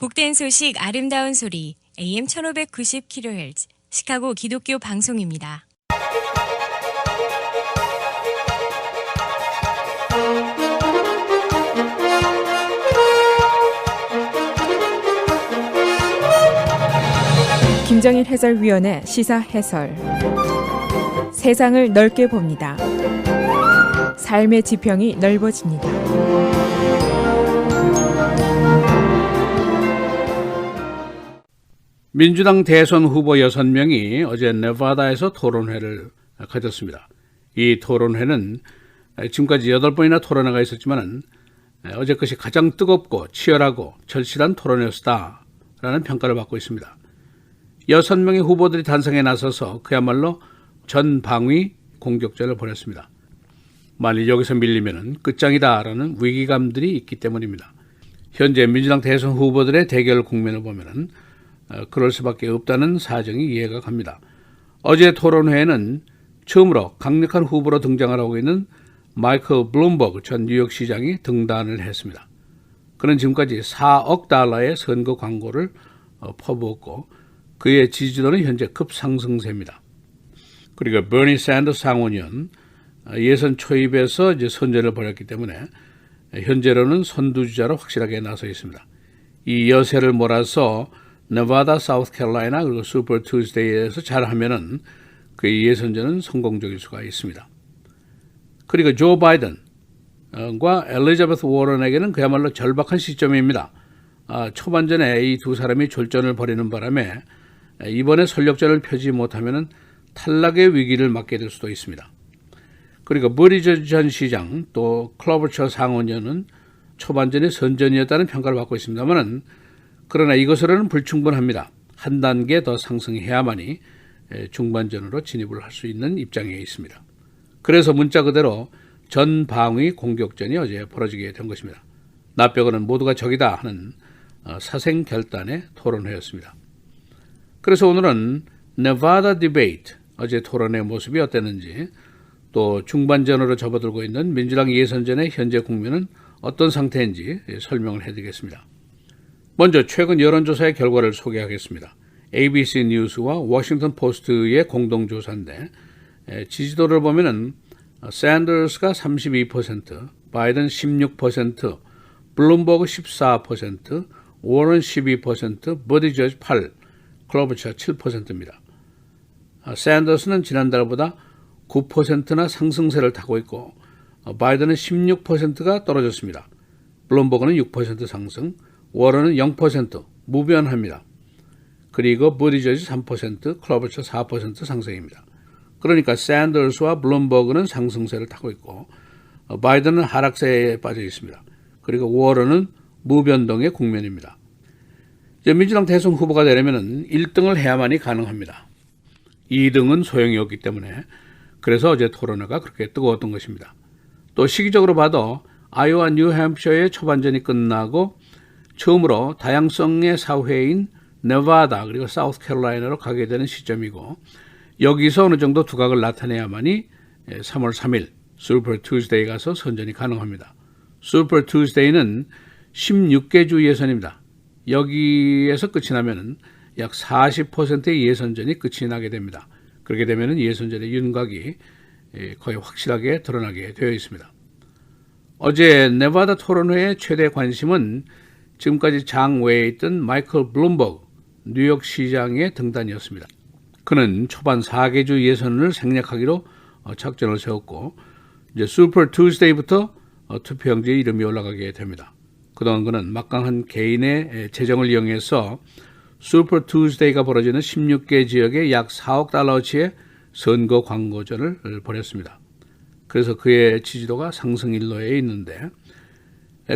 복된 소식 아름다운 소리 AM 1590kHz 시카고 기독교 방송입니다. 김정일 해설위원의 시사 해설. 세상을 넓게 봅니다. 삶의 지평이 넓어집니다. 민주당 대선 후보 6명이 어제 네바다에서 토론회를 가졌습니다. 이 토론회는 지금까지 8번이나 토론회가 있었지만 어제 것이 가장 뜨겁고 치열하고 절실한 토론회였다라는 평가를 받고 있습니다. 6명의 후보들이 단성에 나서서 그야말로 전방위 공격전을 벌였습니다. 만일 여기서 밀리면 끝장이다라는 위기감들이 있기 때문입니다. 현재 민주당 대선 후보들의 대결 국면을 보면 그럴 수밖에 없다는 사정이 이해가 갑니다. 어제 토론회에는 처음으로 강력한 후보로 등장하고 있는 마이클 블룸버그 전 뉴욕시장이 등단을 했습니다. 그는 지금까지 4억 달러의 선거 광고를 퍼부었고 그의 지지도는 현재 급상승세입니다. 그리고 버니 샌더스 상원의원 예선 초입에서 이제 선전을 벌였기 때문에 현재로는 선두주자로 확실하게 나서 있습니다. 이 여세를 몰아서 네바다, 사우스캐롤라이나 그리고 슈퍼 투스데이에서 잘하면은 그의 예선전은 성공적일 수가 있습니다. 그리고 조 바이든과 엘리자베스 워런에게는 그야말로 절박한 시점입니다. 초반전에 이 두 사람이 졸전을 벌이는 바람에 이번에 전력전을 펴지 못하면 탈락의 위기를 맞게 될 수도 있습니다. 그리고 버리저 전 시장 또 클로버처 상원의원은 초반전이 선전이었다는 평가를 받고 있습니다만 그러나 이것으로는 불충분합니다. 한 단계 더 상승해야만이 중반전으로 진입을 할 수 있는 입장에 있습니다. 그래서 문자 그대로 전방위 공격전이 어제 벌어지게 된 것입니다. 나 빼고는 모두가 적이다 하는 사생결단의 토론회였습니다. 그래서 오늘은 네바다 디베이트, 어제 토론의 모습이 어땠는지 또 중반전으로 접어들고 있는 민주당 예선전의 현재 국면은 어떤 상태인지 설명을 해드리겠습니다. 먼저 최근 여론조사의 결과를 소개하겠습니다. ABC 뉴스와 워싱턴 포스트의 공동조사인데 지지도를 보면은 샌더스가 32%, 바이든 16%, 블룸버그 14%, 워런 12%, 버티저지 8%, 클로버처 7%입니다. 샌더스는 지난달보다 9%나 상승세를 타고 있고 바이든은 16%가 떨어졌습니다. 블룸버그는 6% 상승, 워런은 0% 무변합니다. 그리고 버티저지 3%, 클로버처 4% 상승입니다. 그러니까 샌더스와 블룸버그는 상승세를 타고 있고 바이든은 하락세에 빠져 있습니다. 그리고 워런은 무변동의 국면입니다. 이제 민주당 대선 후보가 되려면 1등을 해야만이 가능합니다. 2등은 소용이 없기 때문에 그래서 어제 토론회가 그렇게 뜨거웠던 것입니다. 또 시기적으로 봐도 아이오와 뉴햄프셔의 초반전이 끝나고 처음으로 다양성의 사회인 네바다 그리고 사우스캐롤라이나로 가게 되는 시점이고 여기서 어느 정도 두각을 나타내야만이 3월 3일 슈퍼 투스데이 가서 선전이 가능합니다. 슈퍼 투스데이는 16개 주 예선입니다. 여기에서 끝이 나면 약 40%의 예선전이 끝이 나게 됩니다. 그렇게 되면 예선전의 윤곽이 거의 확실하게 드러나게 되어 있습니다. 어제 네바다 토론회의 최대 관심은 지금까지 장외에 있던 마이클 블룸버그 뉴욕 시장의 등단이었습니다. 그는 초반 4개주 예선을 생략하기로 작전을 세웠고 이제 슈퍼 투스데이부터 투표용지에 이름이 올라가게 됩니다. 그동안 그는 막강한 개인의 재정을 이용해서 슈퍼 투스데이가 벌어지는 16개 지역에 약 4억 달러어치의 선거 광고전을 벌였습니다. 그래서 그의 지지도가 상승 일로에 있는데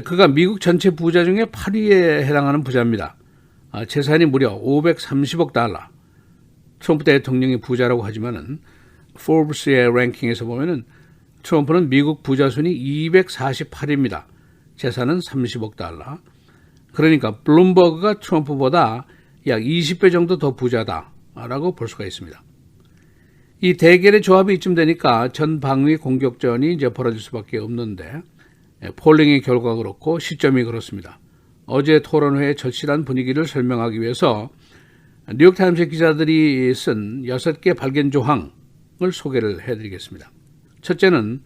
그가 미국 전체 부자 중에 8위에 해당하는 부자입니다. 재산이 무려 530억 달러. 트럼프 대통령이 부자라고 하지만은 포브스의 랭킹에서 보면은 트럼프는 미국 부자 순위 248입니다. 재산은 30억 달러. 그러니까 블룸버그가 트럼프보다 약 20배 정도 더 부자다라고 볼 수가 있습니다. 이 대결의 조합이 이쯤 되니까 전방위 공격전이 이제 벌어질 수밖에 없는데 폴링의 결과가 그렇고 시점이 그렇습니다. 어제 토론회의 절실한 분위기를 설명하기 위해서 뉴욕타임스 기자들이 쓴 6개 발견 조항을 소개를 해드리겠습니다. 첫째는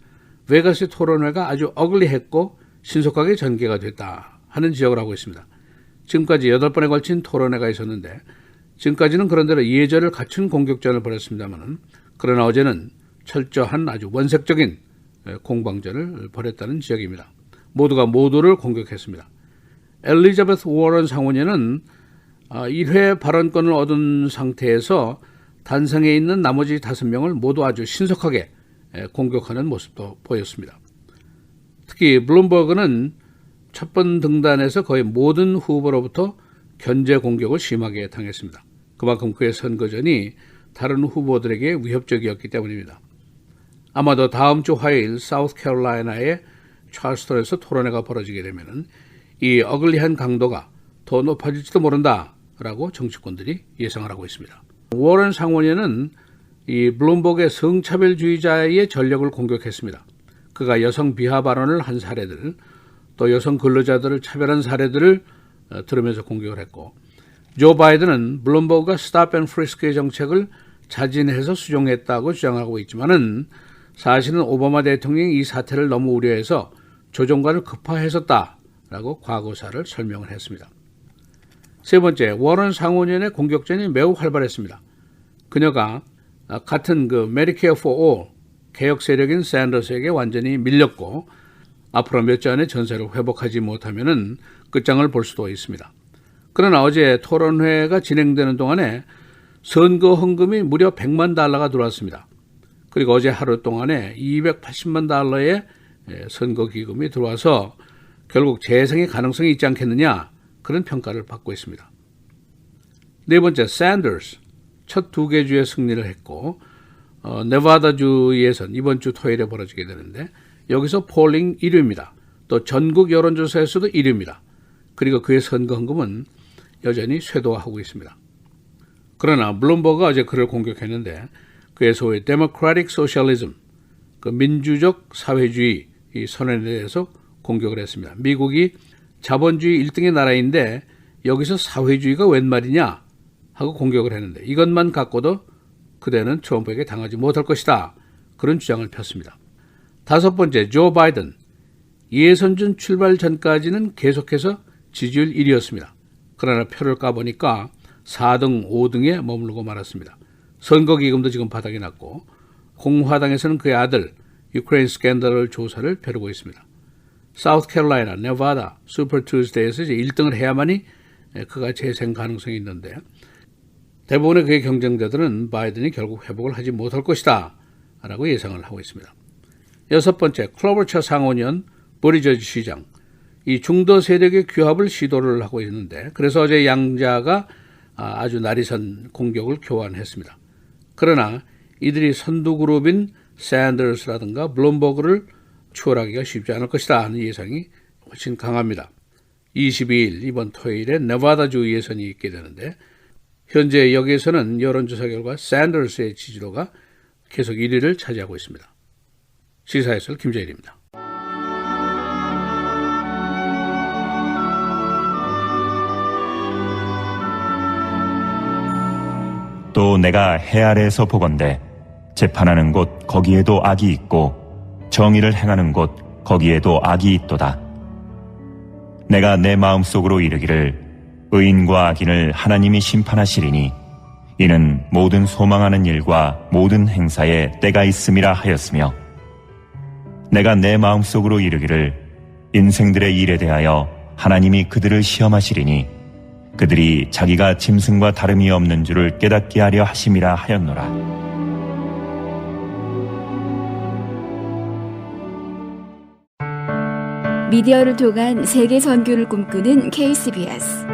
베가스 토론회가 아주 어글리했고 신속하게 전개가 됐다 하는 지적을 하고 있습니다. 지금까지 8번에 걸친 토론회가 있었는데 지금까지는 그런대로 예절을 갖춘 공격전을 벌였습니다만 그러나 어제는 철저한 아주 원색적인 공방전을 벌였다는 지적입니다. 모두가 모두를 공격했습니다. 엘리자베스 워런 상원의원은 1회 발언권을 얻은 상태에서 단상에 있는 나머지 5명을 모두 아주 신속하게 공격하는 모습도 보였습니다. 특히 블룸버그는 첫 번 등단에서 거의 모든 후보로부터 견제 공격을 심하게 당했습니다. 그만큼 그의 선거전이 다른 후보들에게 위협적이었기 때문입니다. 아마도 다음 주 화요일 사우스캐롤라이나의 찰스턴에서 토론회가 벌어지게 되면 이 어글리한 강도가 더 높아질지도 모른다라고 정치권들이 예상을 하고 있습니다. 워런 상원의원은 이 블룸버그의 성차별주의자의 전력을 공격했습니다. 그가 여성 비하 발언을 한 사례들, 또 여성 근로자들을 차별한 사례들을 들으면서 공격을 했고, 조 바이든은 블룸버그가 스탑 앤 프리스크의 정책을 자진해서 수정했다고 주장하고 있지만은 사실은 오바마 대통령이 이 사태를 너무 우려해서 조정관을 급파했었다라고 과거사를 설명을 했습니다. 세 번째, 워런 상원의원의 공격전이 매우 활발했습니다. 그녀가 같은 메디케어 포 올 개혁 세력인 샌더스에게 완전히 밀렸고 앞으로 몇 주 안에 전세를 회복하지 못하면 끝장을 볼 수도 있습니다. 그러나 어제 토론회가 진행되는 동안에 선거 헌금이 무려 100만 달러가 들어왔습니다. 그리고 어제 하루 동안에 280만 달러의 선거 기금이 들어와서 결국 재생의 가능성이 있지 않겠느냐 그런 평가를 받고 있습니다. 네 번째, 샌더스 첫 2개 주에 승리를 했고 네바다주 예선 이번 주 토요일에 벌어지게 되는데 여기서 폴링 1위입니다. 또 전국 여론조사에서도 1위입니다. 그리고 그의 선거 헌금은 여전히 쇄도하고 있습니다. 그러나 블룸버그가 어제 그를 공격했는데 그의 소위 데모크라틱 소셜리즘, 그 민주적 사회주의 이 선언에 대해서 공격을 했습니다. 미국이 자본주의 1등의 나라인데 여기서 사회주의가 웬 말이냐 하고 공격을 했는데 이것만 갖고도 그대는 트럼프에게 당하지 못할 것이다. 그런 주장을 폈습니다. 다섯 번째, 조 바이든. 예선전 출발 전까지는 계속해서 지지율 1위였습니다. 그러나 표를 까보니까 4등, 5등에 머무르고 말았습니다. 선거기금도 지금 바닥이 났고 공화당에서는 그의 아들 유크레인 스캔들 조사를 벼르고 있습니다. 사우스캐롤라이나, 네바다, 슈퍼 투스데이에서 이제 1등을 해야만이 그가 재생 가능성이 있는데 대부분의 그의 경쟁자들은 바이든이 결국 회복을 하지 못할 것이다 라고 예상을 하고 있습니다. 여섯 번째, 클로버처 상원의원, 버리저지 시장. 이 중도 세력의 규합을 시도를 하고 있는데 그래서 어제 양자가 아주 날이선 공격을 교환했습니다. 그러나 이들이 선두그룹인 샌더스라든가 블룸버그를 추월하기가 쉽지 않을 것이다 하는 예상이 훨씬 강합니다. 22일 이번 토요일에 네바다주 예선이 있게 되는데 현재 여기에서는 여론조사 결과 샌더스의 지지도가 계속 1위를 차지하고 있습니다. 시사해설 김재일입니다. 또 내가 해 아래에서 보건대 재판하는 곳 거기에도 악이 있고 정의를 행하는 곳 거기에도 악이 있도다. 내가 내 마음속으로 이르기를 의인과 악인을 하나님이 심판하시리니 이는 모든 소망하는 일과 모든 행사에 때가 있음이라 하였으며 내가 내 마음속으로 이르기를 인생들의 일에 대하여 하나님이 그들을 시험하시리니 그들이 자기가 짐승과 다름이 없는 줄을 깨닫게 하려 하심이라 하였노라. 미디어를 통한 세계 선교를 꿈꾸는 KCBS.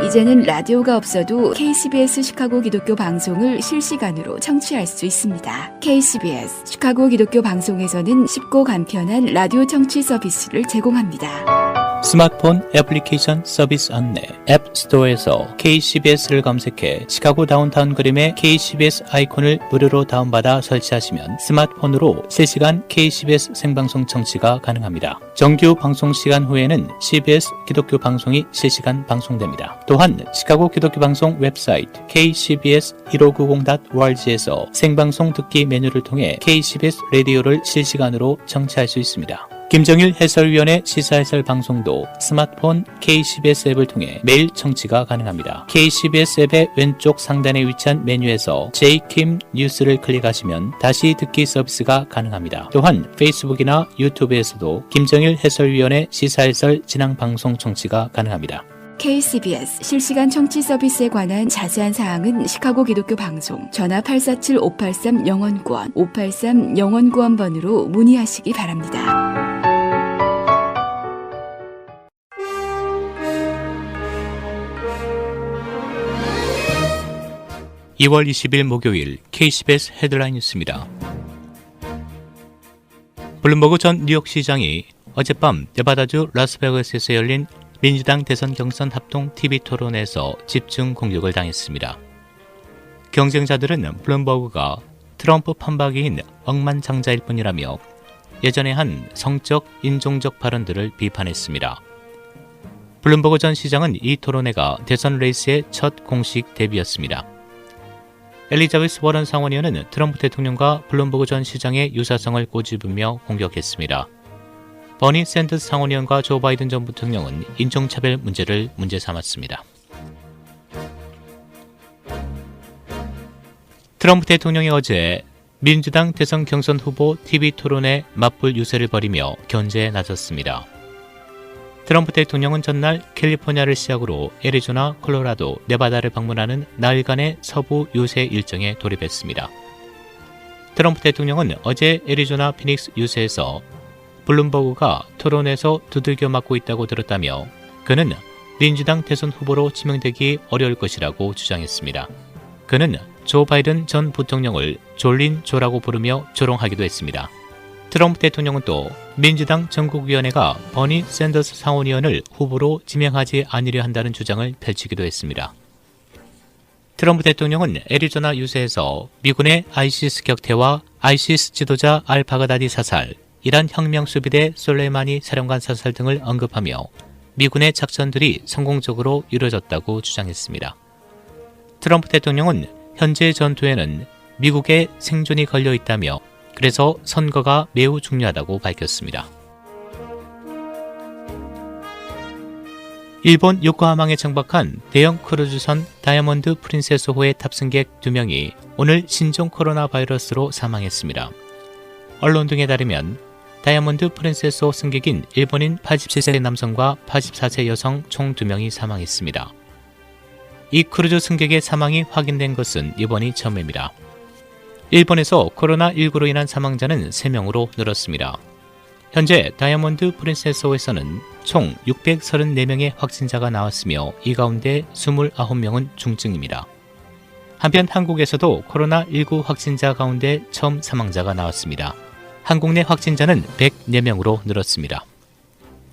이제는 라디오가 없어도 KCBS 시카고 기독교 방송을 실시간으로 청취할 수 있습니다. KCBS 시카고 기독교 방송에서는 쉽고 간편한 라디오 청취 서비스를 제공합니다. 스마트폰 애플리케이션 서비스 안내 앱스토어에서 KCBS를 검색해 시카고 다운타운 그림의 KCBS 아이콘을 무료로 다운받아 설치하시면 스마트폰으로 실시간 KCBS 생방송 청취가 가능합니다. 정규 방송 시간 후에는 CBS 기독교 방송이 실시간 방송됩니다. 또한 시카고 기독교 방송 웹사이트 kcbs1590.org에서 생방송 듣기 메뉴를 통해 KCBS 라디오를 실시간으로 청취할 수 있습니다. 김정일 해설위원의 시사해설 방송도 스마트폰 KCBS 앱을 통해 매일 청취가 가능합니다. KCBS 앱의 왼쪽 상단에 위치한 메뉴에서 J-Kim 뉴스를 클릭하시면 다시 듣기 서비스가 가능합니다. 또한 페이스북이나 유튜브에서도 김정일 해설위원의 시사해설 진행 방송 청취가 가능합니다. KCBS 실시간 청취 서비스에 관한 자세한 사항은 시카고 기독교 방송 전화 847-583-영원구원 583-영원구원번으로 문의하시기 바랍니다. 2월 20일 목요일 KCBS 헤드라인 뉴스입니다. 블룸버그 전 뉴욕시장이 어젯밤 네바다주 라스베가스에서 열린 민주당 대선 경선 합동 TV 토론에서 집중 공격을 당했습니다. 경쟁자들은 블룸버그가 트럼프 판박이인 억만장자일 뿐이라며 예전에 한 성적, 인종적 발언들을 비판했습니다. 블룸버그 전 시장은 이 토론회가 대선 레이스의 첫 공식 데뷔였습니다. 엘리자베스 워런 상원의원은 트럼프 대통령과 블룸버그 전 시장의 유사성을 꼬집으며 공격했습니다. 버니 샌더스 상원의원과 조 바이든 전 부통령은 인종차별 문제를 문제 삼았습니다. 트럼프 대통령이 어제 민주당 대선 경선 후보 TV 토론에 맞불 유세를 벌이며 견제에 나섰습니다. 트럼프 대통령은 전날 캘리포니아를 시작으로 애리조나, 콜로라도, 네바다를 방문하는 나흘간의 서부 유세 일정에 돌입했습니다. 트럼프 대통령은 어제 애리조나 피닉스 유세에서 블룸버그가 토론에서 두들겨 맞고 있다고 들었다며 그는 민주당 대선 후보로 지명되기 어려울 것이라고 주장했습니다. 그는 조 바이든 전 부통령을 졸린 조라고 부르며 조롱하기도 했습니다. 트럼프 대통령은 또 민주당 전국위원회가 버니 샌더스 상원의원을 후보로 지명하지 않으려 한다는 주장을 펼치기도 했습니다. 트럼프 대통령은 애리조나 유세에서 미군의 아이시스 격퇴와 아이시스 지도자 알-바그다디 사살, 이란 혁명수비대 솔레이마니 사령관 사살 등을 언급하며 미군의 작전들이 성공적으로 이루어졌다고 주장했습니다. 트럼프 대통령은 현재 전투에는 미국의 생존이 걸려 있다며 그래서 선거가 매우 중요하다고 밝혔습니다. 일본 요코하마에 정박한 대형 크루즈선 다이아몬드 프린세스호의 탑승객 2명이 오늘 신종 코로나 바이러스로 사망했습니다. 언론 등에 따르면 다이아몬드 프린세스호 승객인 일본인 87세 남성과 84세 여성 총 2명이 사망했습니다. 이 크루즈 승객의 사망이 확인된 것은 이번이 처음입니다. 일본에서 코로나19로 인한 사망자는 3명으로 늘었습니다. 현재 다이아몬드 프린세스호에서는 총 634명의 확진자가 나왔으며 이 가운데 29명은 중증입니다. 한편 한국에서도 코로나19 확진자 가운데 처음 사망자가 나왔습니다. 한국 내 확진자는 104명으로 늘었습니다.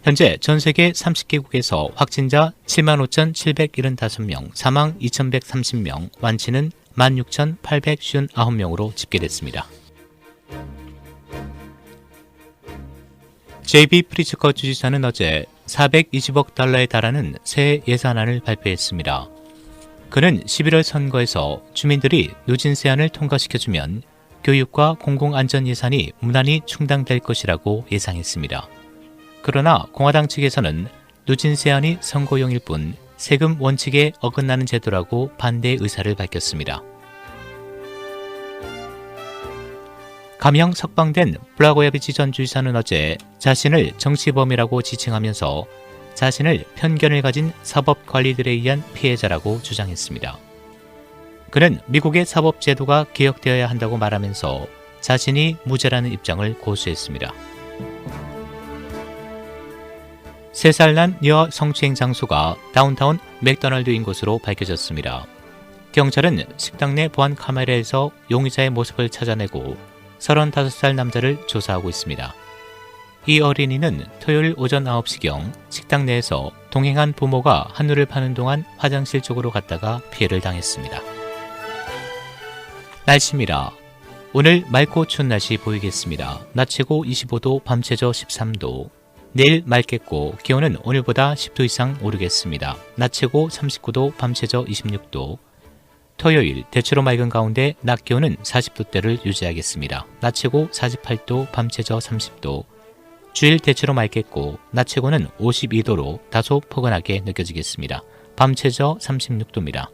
현재 전 세계 30개국에서 확진자 75,775명, 사망 2,130명, 완치는 16,859명으로 집계됐습니다. JB 프리츠커 주지사는 어제 420억 달러에 달하는 새 예산안을 발표했습니다. 그는 11월 선거에서 주민들이 누진 세안을 통과시켜주면 교육과 공공안전 예산이 무난히 충당될 것이라고 예상했습니다. 그러나 공화당 측에서는 누진 세안이 선거용일 뿐 세금 원칙에 어긋나는 제도라고 반대 의사를 밝혔습니다. 감형 석방된 블라고야비치 전 주지사는 어제 자신을 정치범이라고 지칭하면서 자신을 편견을 가진 사법관리들에 의한 피해자라고 주장했습니다. 그는 미국의 사법제도가 개혁되어야 한다고 말하면서 자신이 무죄라는 입장을 고수했습니다. 3살 난 여아 성추행 장소가 다운타운 맥도날드인 것으로 밝혀졌습니다. 경찰은 식당 내 보안 카메라에서 용의자의 모습을 찾아내고 35살 남자를 조사하고 있습니다. 이 어린이는 토요일 오전 9시경 식당 내에서 동행한 부모가 한우를 파는 동안 화장실 쪽으로 갔다가 피해를 당했습니다. 날씨입니다. 오늘 맑고 추운 날씨 보이겠습니다. 낮 최고 25도, 밤 최저 13도. 내일 맑겠고 기온은 오늘보다 10도 이상 오르겠습니다. 낮 최고 39도, 밤 최저 26도. 토요일 대체로 맑은 가운데 낮 기온은 40도대를 유지하겠습니다. 낮 최고 48도, 밤 최저 30도. 주일 대체로 맑겠고 낮 최고는 52도로 다소 포근하게 느껴지겠습니다. 밤 최저 36도입니다.